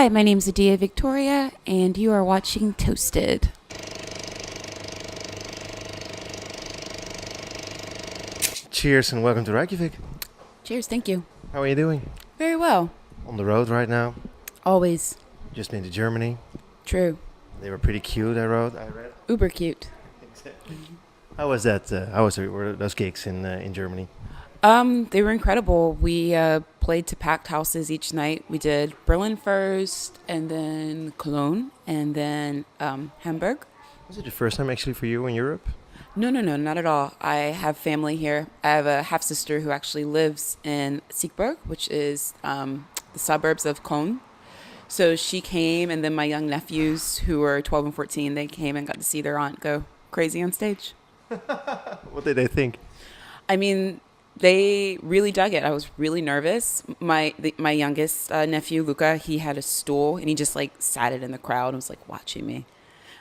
Hi, my name's Adia Victoria, and you are watching Toasted. Cheers and welcome to Reykjavik. Cheers, thank you. How are you doing? Very well. On the road right now. Always. Just been to Germany. True. They were pretty cute, I read. Uber cute. Exactly. How was that? Were those gigs in Germany? They were incredible. We played to packed houses each night. We did Berlin first, and then Cologne, and then Hamburg. Was it the first time actually for you in Europe? No, not at all. I have family here. I have a half-sister who actually lives in Siegburg, which is the suburbs of Cologne. So she came, and then my young nephews, who were 12 and 14, they came and got to see their aunt go crazy on stage. What did they think? I mean, they really dug it. I was really nervous. My youngest nephew, Luca, he had a stool, and he just, sat it in the crowd and was, watching me.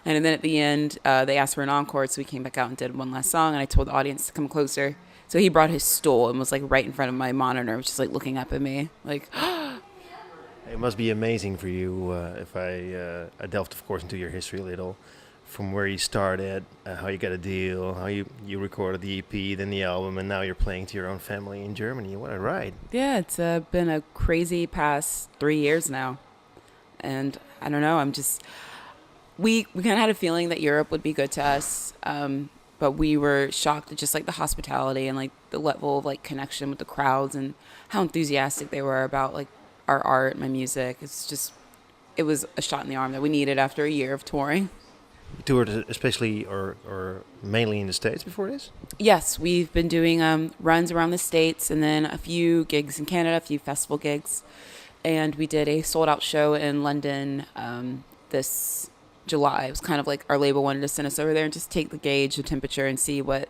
And then at the end, they asked for an encore, so we came back out and did one last song, and I told the audience to come closer. So he brought his stool and was, right in front of my monitor, just, looking up at me, It must be amazing for you if I delved, of course, into your history a little. From where you started, how you got a deal, how you recorded the EP, then the album, and now you're playing to your own family in Germany. What a ride. Yeah, it's been a crazy past 3 years now. And I don't know, we kind of had a feeling that Europe would be good to us, but we were shocked at just the hospitality and the level of connection with the crowds and how enthusiastic they were about our art, my music. It was a shot in the arm that we needed after a year of touring. You toured especially or mainly in the States before this? Yes, we've been doing runs around the States and then a few gigs in Canada, a few festival gigs. And we did a sold-out show in London this July. It was kind of our label wanted to send us over there and just take the gauge, the temperature, and see what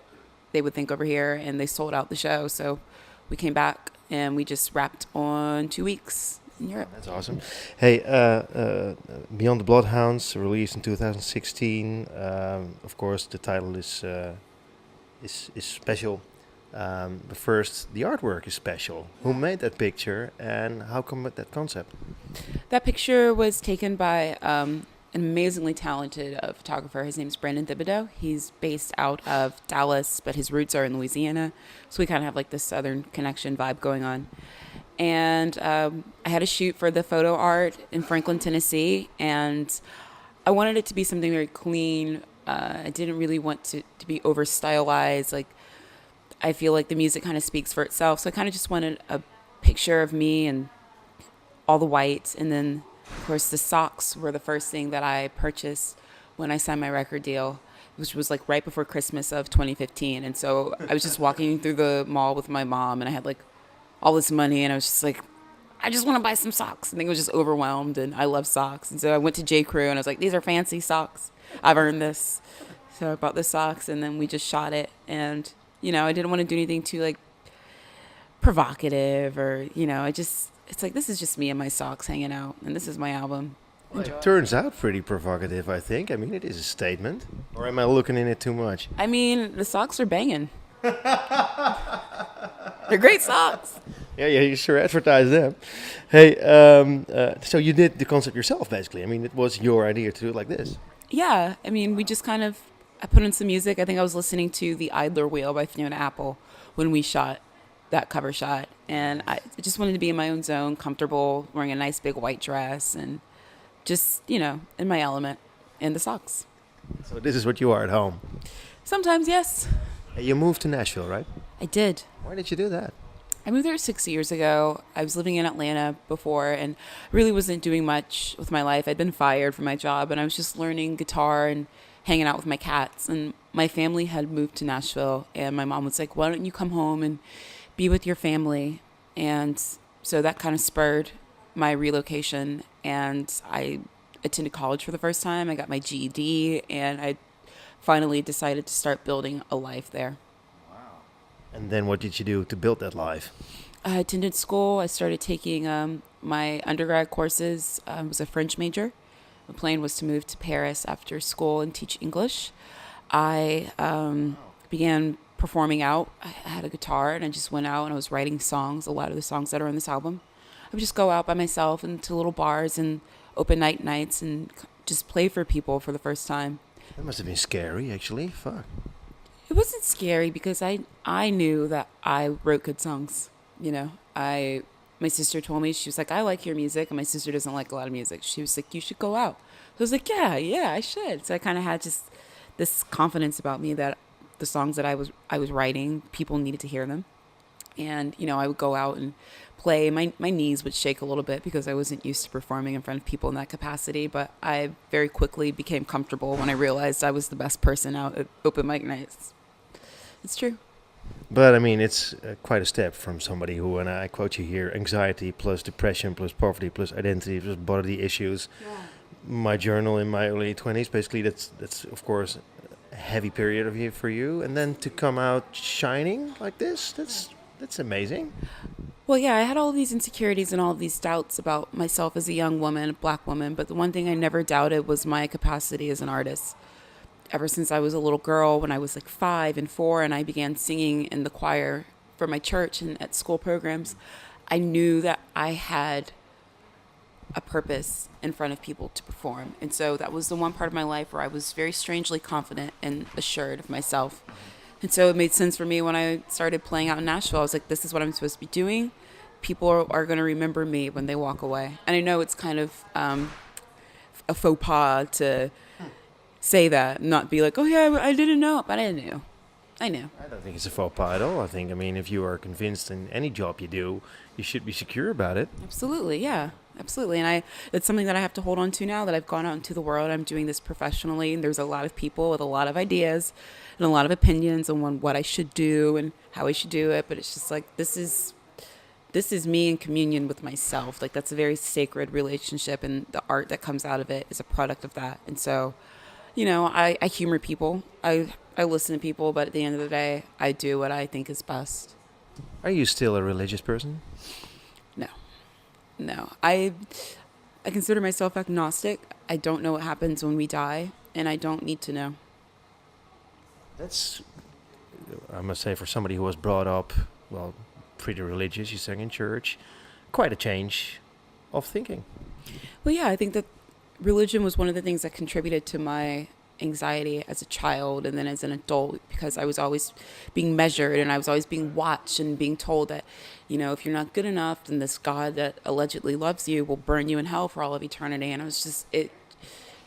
they would think over here. And they sold out the show. So we came back and we just wrapped on 2 weeks in Europe. That's awesome. Hey, Beyond the Bloodhounds, released in 2016. Of course, the title is special. But first, the artwork is special. Who made that picture, and how come with that concept? That picture was taken by an amazingly talented photographer. His name's Brandon Thibodeau. He's based out of Dallas, but his roots are in Louisiana. So we kind of have this Southern connection vibe going on. And I had a shoot for the photo art in Franklin, Tennessee, and I wanted it to be something very clean. I didn't really want to be over stylized. I feel like the music kind of speaks for itself. So I kind of just wanted a picture of me and all the white. And then, of course, the socks were the first thing that I purchased when I signed my record deal, which was right before Christmas of 2015. And so I was just walking through the mall with my mom, and I had all this money, and I was just I just want to buy some socks. I think I was just overwhelmed, and I love socks. And so I went to J. Crew, and I was like, these are fancy socks. I've earned this. So I bought the socks, and then we just shot it. And, I didn't want to do anything too, provocative or, it's this is just me and my socks hanging out, and this is my album. Well, it turns out pretty provocative, I think. I mean, it is a statement. Or am I looking in it too much? I mean, the socks are banging. They're great socks. Yeah, you sure advertise them. Hey, so you did the concept yourself, basically. I mean, it was your idea to do it like this. Yeah, I mean, we just I put in some music. I think I was listening to The Idler Wheel by Fiona Apple when we shot that cover shot. And I just wanted to be in my own zone, comfortable, wearing a nice big white dress, and just, in my element, and the socks. So this is what you are at home. Sometimes, yes. You moved to Nashville, right? I did. Why did you do that? I moved there 6 years ago. I was living in Atlanta before and really wasn't doing much with my life. I'd been fired from my job, and I was just learning guitar and hanging out with my cats. And my family had moved to Nashville, and my mom was like, why don't you come home and be with your family? And so that kind of spurred my relocation, and I attended college for the first time. I got my GED, and I finally decided to start building a life there. Wow. And then what did you do to build that life? I attended school. I started taking my undergrad courses. I was a French major. My plan was to move to Paris after school and teach English. I began performing out. I had a guitar, and I just went out and I was writing songs, a lot of the songs that are on this album. would just go out by myself into little bars and open nights and just play for people for the first time. That must have been scary, actually. Fuck. It wasn't scary because I knew that I wrote good songs. You know, my sister told me, she was like, I like your music, and my sister doesn't like a lot of music. She was like, you should go out. So I was like, yeah, I should. So I kind of had just this confidence about me that the songs that I was writing, people needed to hear them. And, you know, I would go out and play. My knees would shake a little bit because I wasn't used to performing in front of people in that capacity. But I very quickly became comfortable when I realized I was the best person out at open mic nights. It's true. But I mean, it's quite a step from somebody who, and I quote you here, anxiety plus depression plus poverty plus identity plus bodily issues. Yeah. My journal in my early 20s, basically, that's of course a heavy period of year for you. And then to come out shining like this, that's amazing. Well, yeah, I had all these insecurities and all of these doubts about myself as a young woman, a black woman. But the one thing I never doubted was my capacity as an artist. Ever since I was a little girl, when I was like 5 and 4, and I began singing in the choir for my church and at school programs, I knew that I had a purpose in front of people to perform. And so that was the one part of my life where I was very strangely confident and assured of myself. And so it made sense for me when I started playing out in Nashville. I was like, this is what I'm supposed to be doing. People are going to remember me when they walk away. And I know it's kind of a faux pas to say that, not be like, oh yeah, I didn't know, but I knew. I don't think it's a faux pas at all. I think, I mean, if you are convinced in any job you do, you should be secure about it. Absolutely, yeah, absolutely. And it's something that I have to hold on to now that I've gone out into the world. I'm doing this professionally, and there's a lot of people with a lot of ideas and a lot of opinions on what I should do and how I should do it. But it's just like, this is me in communion with myself. Like, that's a very sacred relationship, and the art that comes out of it is a product of that. And so, you know, I humor people. I listen to people, but at the end of the day, I do what I think is best. Are you still a religious person? No. I consider myself agnostic. I don't know what happens when we die, and I don't need to know. That's, I must say, for somebody who was brought up, well, pretty religious, you sang in church, quite a change of thinking. Well, yeah, I think that religion was one of the things that contributed to my anxiety as a child and then as an adult, because I was always being measured and I was always being watched and being told that, you know, if you're not good enough, then this God that allegedly loves you will burn you in hell for all of eternity. And it was just, it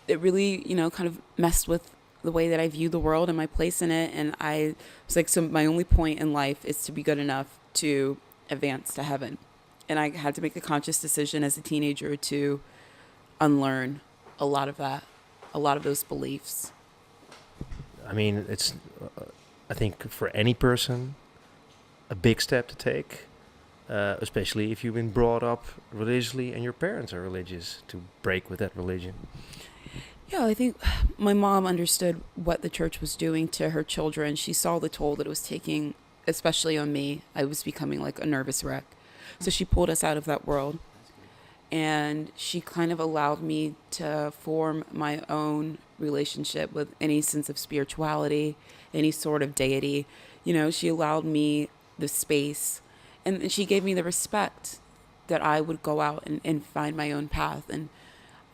really, you know, kind of messed with the way that I view the world and my place in it. And I was like, so my only point in life is to be good enough to advance to heaven. And I had to make a conscious decision as a teenager to unlearn a lot of that, a lot of those beliefs. I mean, it's, I think for any person, a big step to take, especially if you've been brought up religiously and your parents are religious, to break with that religion. Yeah, I think my mom understood what the church was doing to her children. She saw the toll that it was taking, especially on me. I was becoming like a nervous wreck. So she pulled us out of that world. And she kind of allowed me to form my own relationship with any sense of spirituality, any sort of deity. You know, she allowed me the space, and she gave me the respect that I would go out and find my own path. And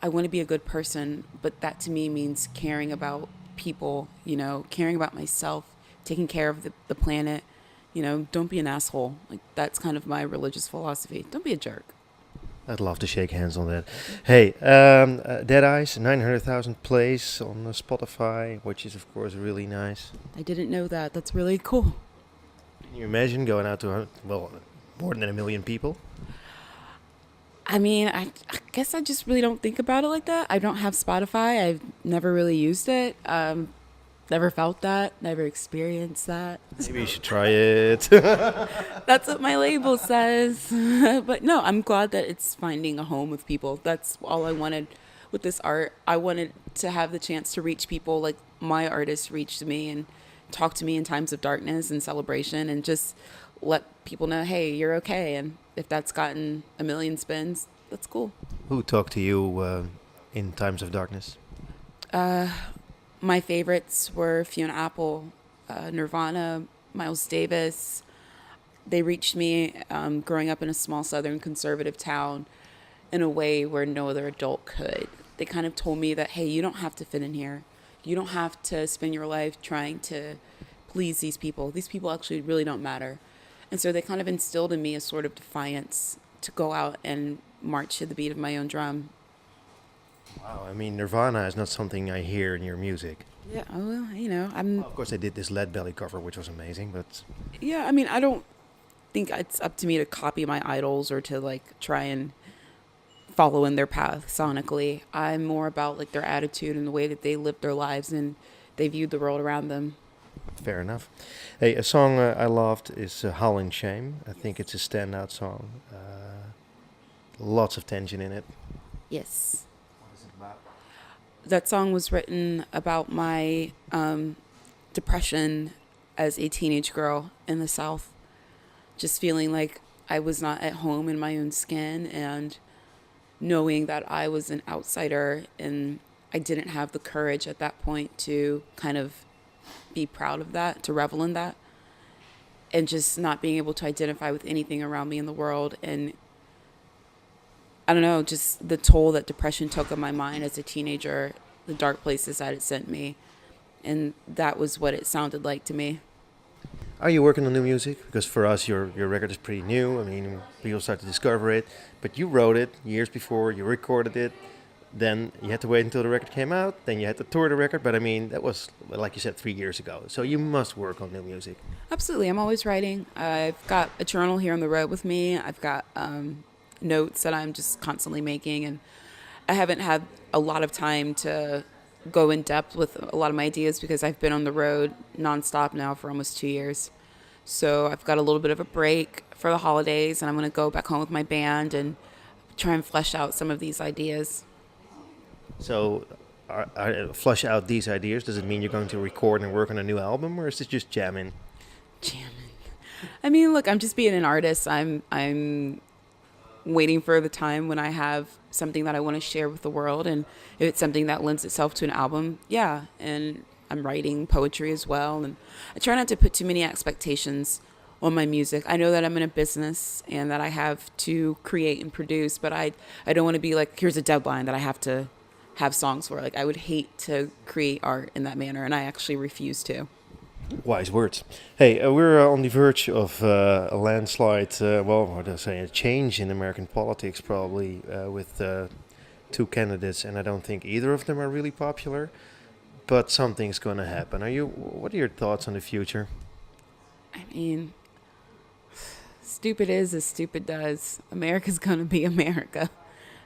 I want to be a good person, but that to me means caring about people, you know, caring about myself, taking care of the planet. You know, don't be an asshole. Like, that's kind of my religious philosophy. Don't be a jerk. I'd love to shake hands on that. Hey, Dead Eyes, 900,000 plays on Spotify, which is, of course, really nice. I didn't know that. That's really cool. Can you imagine going out to, well, more than 1 million people? I mean, I guess I just really don't think about it like that. I don't have Spotify. I've never really used it. Never felt that. Never experienced that. Maybe you should try it. That's what my label says. But no, I'm glad that it's finding a home with people. That's all I wanted with this art. I wanted to have the chance to reach people like my artists reached me and talk to me in times of darkness and celebration, and just let people know, hey, you're okay. And if that's gotten 1 million spins, that's cool. Who talked to you in times of darkness? My favorites were Fiona Apple, Nirvana, Miles Davis. they reached me growing up in a small southern conservative town in a way where no other adult could. They kind of told me that, hey, you don't have to fit in here. You don't have to spend your life trying to please these people. These people actually really don't matter. And so they kind of instilled in me a sort of defiance to go out and march to the beat of my own drum. Wow, I mean, Nirvana is not something I hear in your music. Yeah, oh, well, you know, I'm. Well, of course, they did this Lead Belly cover, which was amazing, but Yeah, I mean, I don't think it's up to me to copy my idols or to like try and follow in their path sonically. I'm more about like their attitude and the way that they lived their lives and they viewed the world around them. fair enough. Hey, a song I loved is Howling Shame. I think it's a standout song. Lots of tension in it. Yes. What is it about? That song was written about my depression as a teenage girl in the South. Just feeling like I was not at home in my own skin and knowing that I was an outsider and I didn't have the courage at that point to kind of be proud of that, to revel in that, and just not being able to identify with anything around me in the world. And I don't know, just the toll that depression took on my mind as a teenager, the dark places that it sent me. And that was what it sounded like to me. Are you working on new music? Because for us, your record is pretty new. I mean, people start to discover it. But you wrote it years before, you recorded it. Then you had to wait until the record came out. Then you had to tour the record. But I mean, that was, like you said, 3 years ago. So you must work on new music. Absolutely. I'm always writing. I've got a journal here on the road with me. I've got notes that I'm just constantly making. And I haven't had a lot of time to go in depth with a lot of my ideas because I've been on the road nonstop now for almost 2 years. So I've got a little bit of a break for the holidays, and I'm going to go back home with my band and try and flesh out some of these ideas. So flush out these ideas. Does it mean you're going to record and work on a new album, or is this just jamming? Jamming. I mean, look, I'm just being an artist. I'm waiting for the time when I have something that I want to share with the world, and if it's something that lends itself to an album, yeah. And I'm writing poetry as well, and I try not to put too many expectations on my music. I know that I'm in a business and that I have to create and produce, but I don't want to be like, here's a deadline that I have to have songs for. Like, I would hate to create art in that manner, and I actually refuse to. Wise words. Hey, we're on the verge of a landslide, what do I say, a change in American politics probably with two candidates, and I don't think either of them are really popular, but something's going to happen. What are your thoughts on the future? I mean, stupid is as stupid does. America's going to be America.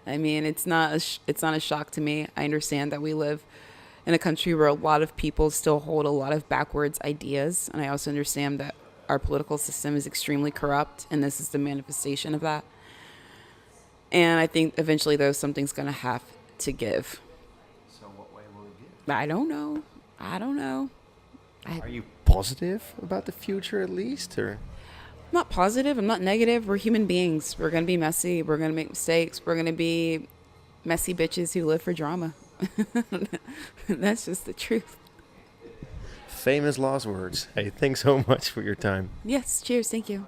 I mean, it's not a shock to me. I understand that we live in a country where a lot of people still hold a lot of backwards ideas. And I also understand that our political system is extremely corrupt, and this is the manifestation of that. And I think eventually, though, something's going to have to give. So what way will it give? I don't know. Are you positive about the future at least, or? I'm not positive. I'm not negative. We're human beings. We're going to be messy. We're going to make mistakes. We're going to be messy bitches who live for drama. That's just the truth. Famous last words. Hey, thanks so much for your time. Yes. Cheers. Thank you.